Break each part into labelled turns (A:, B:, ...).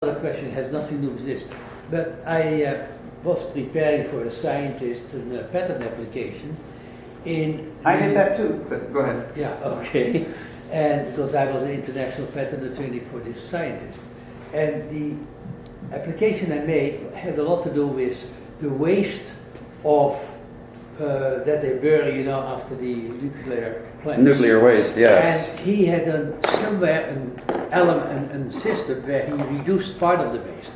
A: Another question has nothing to do with this, but I was preparing for a scientist in a patent application in...
B: I did that too, but go ahead.
A: Yeah, okay. And because I was an international patent attorney for this scientist. And the application I made had a lot to do with the waste of that they bury, after the nuclear plants.
B: Nuclear waste, yes.
A: And he had somewhere an element, a system where he reduced part of the waste.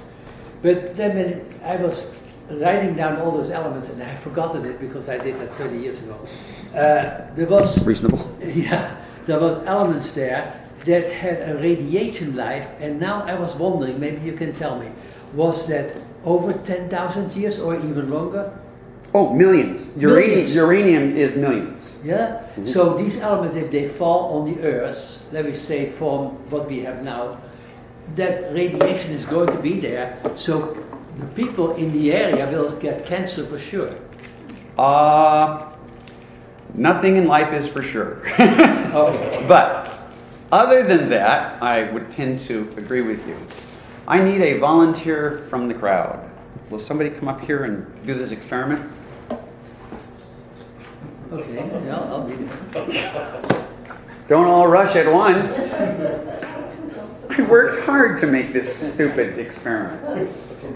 A: But then when I was writing down all those elements, and I have forgotten it because I did that 30 years ago, there was...
B: Reasonable.
A: Yeah, there was elements there that had a radiation life, and now I was wondering, maybe you can tell me, was that over 10,000 years or even longer?
B: Oh, millions.
A: Millions.
B: Uranium is millions.
A: Yeah?
B: Mm-hmm.
A: So these elements, if they fall on the Earth, let me say from what we have now, that radiation is going to be there, so the people in the area will get cancer for sure.
B: Nothing in life is for sure.
A: Okay.
B: But other than that, I would tend to agree with you. I need a volunteer from the crowd. Will somebody come up here and do this experiment?
A: Okay, yeah, I'll do it.
B: Don't all rush at once. I worked hard to make this stupid experiment.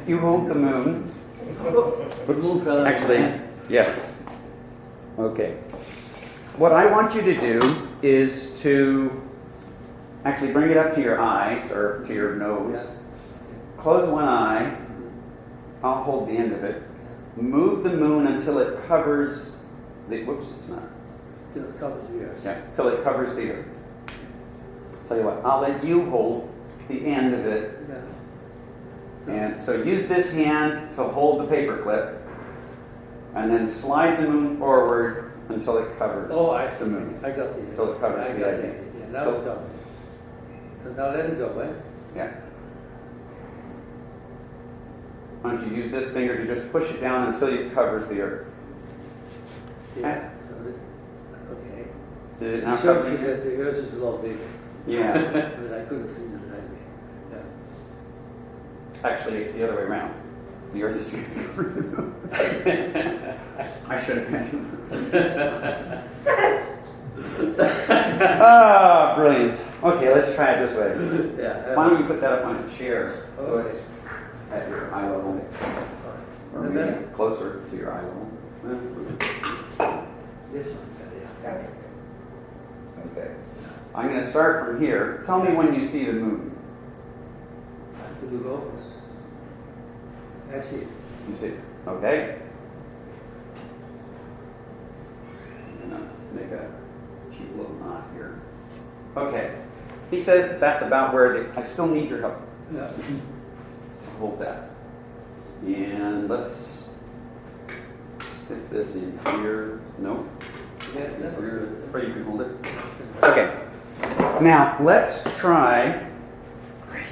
B: You hold the moon. Actually, yes. Okay. What I want you to do is to actually bring it up to your eyes or to your nose. Close one eye. I'll hold the end of it. Move the moon until it covers the... Whoops, it's not.
A: Till it covers the Earth.
B: Yeah, till it covers the Earth. Tell you what, I'll let you hold the end of it.
A: Yeah.
B: And so use this hand to hold the paper clip, and then slide the moon forward until it covers the moon.
A: I got the...
B: Until it covers the idea.
A: Yeah, now it covers. So now let it go, right?
B: Yeah. Why don't you use this finger to just push it down until it covers the Earth.
A: Yeah. So okay.
B: Did it now
A: It shows
B: cover
A: you
B: the
A: that the Earth is a lot bigger.
B: Yeah.
A: But I couldn't see it right away. Yeah.
B: Actually, it's the other way around. The Earth is going to cover the moon. I should have had you. Ah, brilliant. Okay, let's try it this way.
A: Yeah.
B: Why don't you put that up on a chair so
A: Okay.
B: it's at your eye level, or
A: And
B: maybe
A: then
B: closer to your eye level.
A: this one, yeah.
B: Okay. I'm going to start from here. Tell me when you see the moon.
A: To look over it. I see it.
B: You see it. Okay. I'm going to make a cute little knot here. Okay. He says that's about where I still need your help.
A: Yeah.
B: So hold that. And let's stick this in here. Nope.
A: Yeah, that was good.
B: Or you can hold it. Okay. Now, let's try. Great.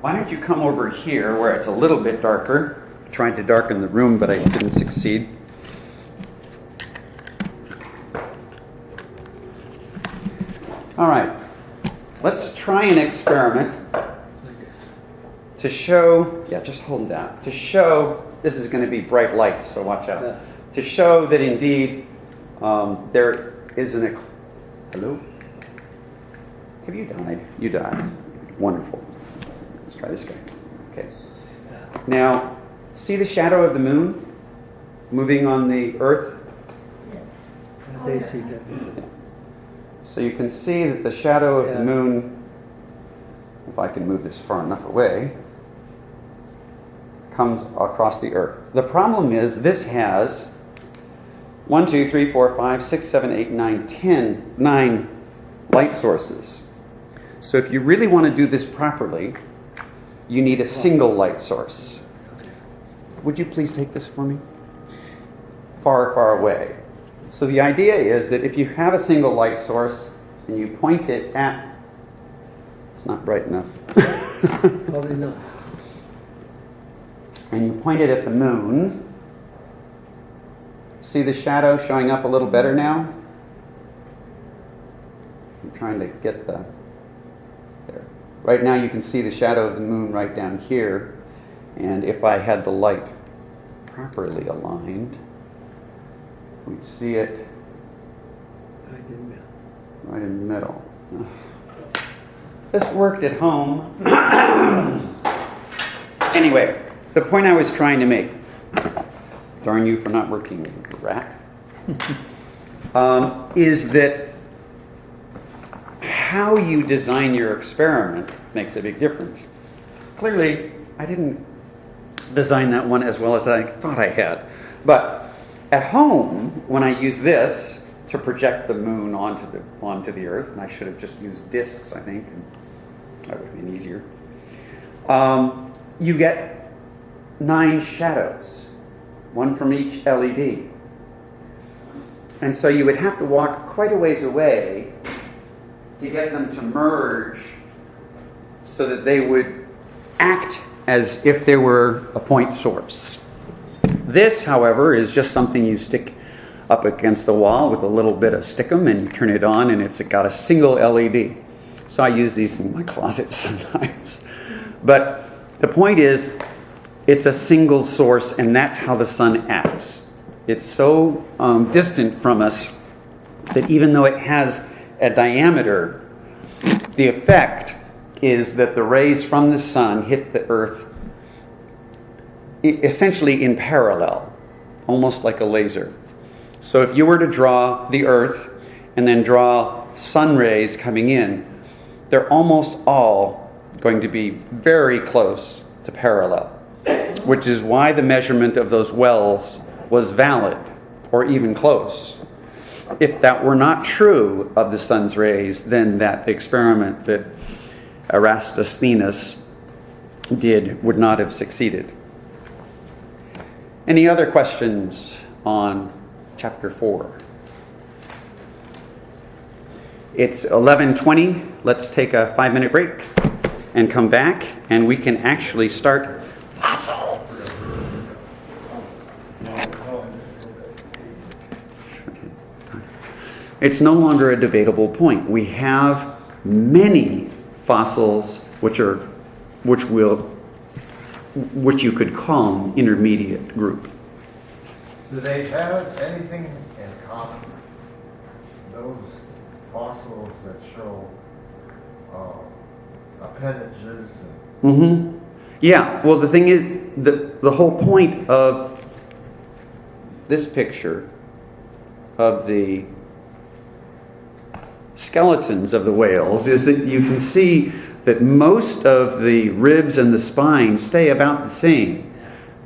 B: Why don't you come over here where it's a little bit darker? I tried to darken the room, but I didn't succeed. All right. Let's try an experiment to show, just hold that, to show, this is going to be bright lights, so watch out.
A: Yeah.
B: To show that indeed there is hello? Have you died? You died. Wonderful. Let's try this guy. Okay. Now, see the shadow of the moon moving on the earth?
A: They see that.
B: So you can see that the shadow of the
A: Yeah.
B: moon, if I can move this far enough away, comes across the earth. The problem is this has 1, 2, 3, 4, 5, 6, 7, 8, 9, 10, 9 light sources. So if you really want to do this properly, you need a single light source. Would you please take this for me? Far, far away. So the idea is that if you have a single light source and you point it at... It's not bright enough.
A: Probably not.
B: And you point it at the moon. See the shadow showing up a little better now? I'm trying to get the... There. Right now you can see the shadow of the moon right down here. And if I had the light properly aligned, we'd see it right in the middle. This worked at home. Anyway, the point I was trying to make, darn you for not working, rat, is that how you design your experiment makes a big difference. Clearly, I didn't design that one as well as I thought I had. But at home, when I use this to project the moon onto the Earth, and I should have just used discs, I think, and that would have been easier. You get 9 shadows, one from each LED. And so you would have to walk quite a ways away to get them to merge so that they would act as if they were a point source. This, however, is just something you stick up against the wall with a little bit of stickum, and you turn it on and it's got a single LED. So I use these in my closet sometimes. But the point is, it's a single source, and that's how the sun acts. It's so distant from us that even though it has a diameter, the effect is that the rays from the sun hit the Earth essentially in parallel, almost like a laser. So if you were to draw the Earth and then draw sun rays coming in, they're almost all going to be very close to parallel, which is why the measurement of those wells was valid, or even close. If that were not true of the sun's rays, then that experiment that Eratosthenes did would not have succeeded. Any other questions on chapter 4? It's 11:20. Let's take a 5-minute break and come back, and we can actually start fossils. It's no longer a debatable point. We have many fossils which you could call an intermediate group.
C: Do they have anything in common? Those fossils that show appendages?
B: Yeah, well, the thing is, the whole point of this picture of the skeletons of the whales is that you can see that most of the ribs and the spine stay about the same.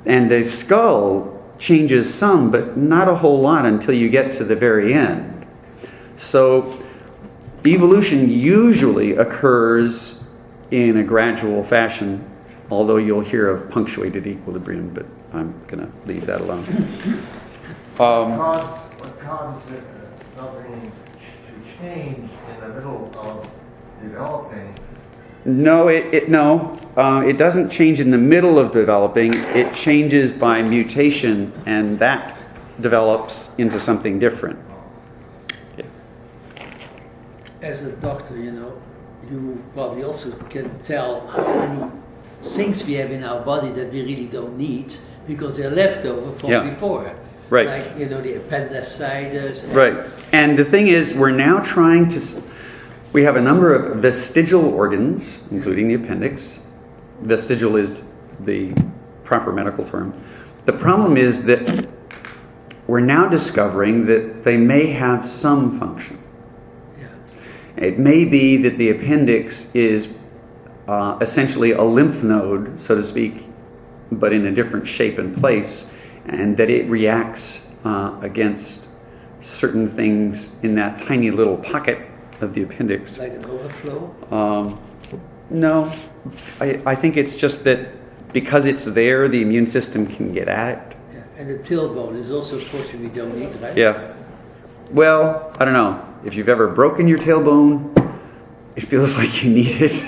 B: And the skull changes some, but not a whole lot until you get to the very end. So evolution usually occurs in a gradual fashion, although you'll hear of punctuated equilibrium, but I'm going to leave that alone.
C: What causes something to change in the middle of developing?
B: No, it doesn't change in the middle of developing. It changes by mutation, and that develops into something different. Yeah.
A: As a doctor, you probably also can tell how many things we have in our body that we really don't need because they're left over from before.
B: Right.
A: Like, the appendicitis.
B: Right. And the thing is, we're now trying to... We have a number of vestigial organs, including the appendix. Vestigial is the proper medical term. The problem is that we're now discovering that they may have some function. Yeah. It may be that the appendix is essentially a lymph node, so to speak, but in a different shape and place, and that it reacts against certain things in that tiny little pocket of the appendix.
A: Like an overflow?
B: No. I think it's just that because it's there, the immune system can get at it.
A: Yeah. And the tailbone is also a portion we don't need, right?
B: Yeah. Well, I don't know. If you've ever broken your tailbone, it feels like you need it.